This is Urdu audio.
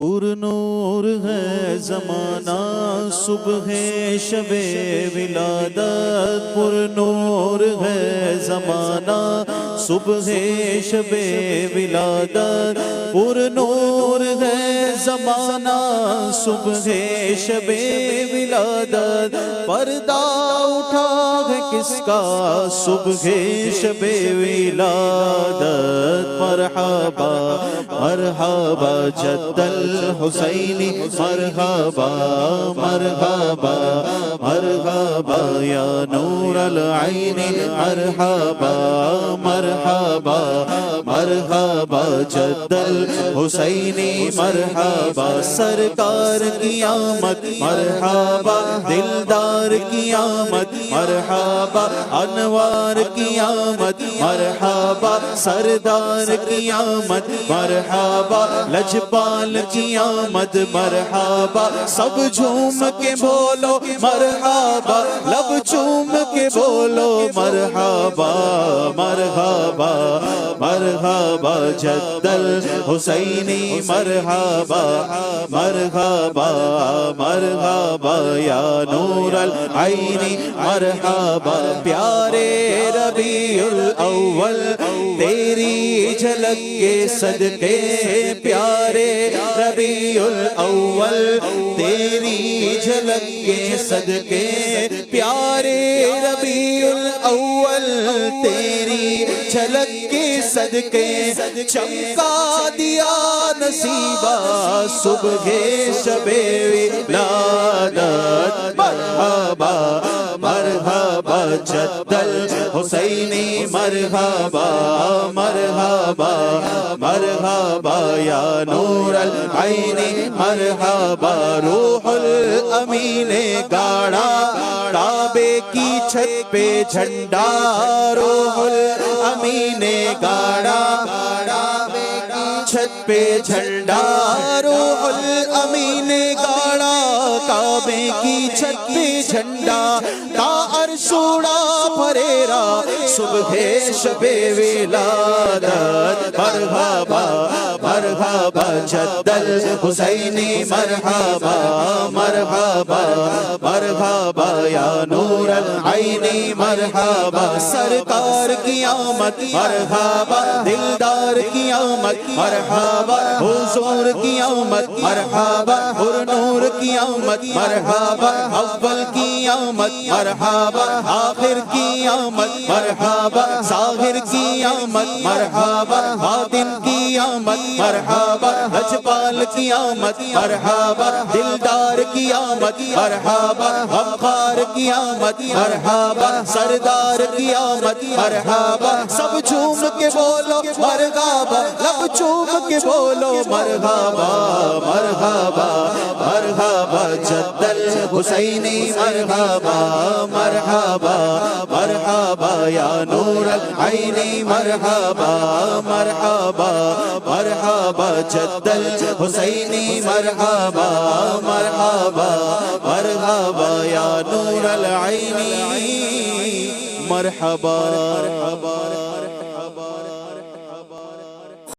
پر نور ہے زمانہ صبح شب ولادت، پر نور ہے زمانہ صبح شب ولادت، پر نور ہے زمانہ صبح شب ولادت، پردہ اٹھا ہے کس کا صبح شب ولادت، مرحبا مرحبا جد الحسینی، مرحبا مرحبا مرحبا یا نور العین، مرحبا مرحبا مرحبا جد الحسینی، مرحبا سرکار کی آمد، مرحبا دلدار کی آمد، مرحبا انوار کی آمد، مرحبا سردار کی آمد، مرحبا لجپال کی آمد، مرحبا سب جھوم کے بولو مرحبا، لب چوم کے بولو مرحبا مرحبا مرحبا جد الحسینی، مرحبا مرحبا مرحبا یا نور العین، مرحبا پیارے ربیع الاول تیری جھلک کے صدقے، پیارے ربیع الاول تیری جھلک کے صدقے، پیارے ربیع الاول تیری جھلک کے صدقے، چمکا دیا نصیبہ صبح شب ولادت، مرحبا مرحبا جد الحسینی، مرحبا مرحبا مرحبا یا نور العین، مرحبا روح الامین گاڑا کعبے کی چھت پہ جھنڈا، روح الامین گاڑا چھت پہ جھنڈا، روح الامین گاڑا کعبے کی چھت پہ جھنڈا، تا عرش اڑا پھریرا صبح شب ولادت، مرحبا مرحبا جد الحسینی، مرحبا مرحبا مرحبا یا نور العین، مرحبا سرکار کی آمد، مرحبا دلدار کی آمد، مرحبا حضور کی آمد، مرحبا پر نور کی آمد، مرحبا اول کی آمد، مرحبا آخر کی آمد، مرحبا ظاہر کی آمد، مرحبا باطن کی آمد، مرحبا لجپال کی آمد، مرحبا دلدار کی آمد، مرحبا غمخوار کی آمد، مرحبا سردار کی آمد، مرحبا سب جھوم کے بولو مرحبا، لب چوم کے بولو مرحبا مرحبا مرحبا جد الحسینی، مرحبا مرحبا مرحبا یا نور العین، مرحبا مرحبا مرحبا جد الحسینی، مرحبا مرحبا مرحبا یا نور العین، مرحبا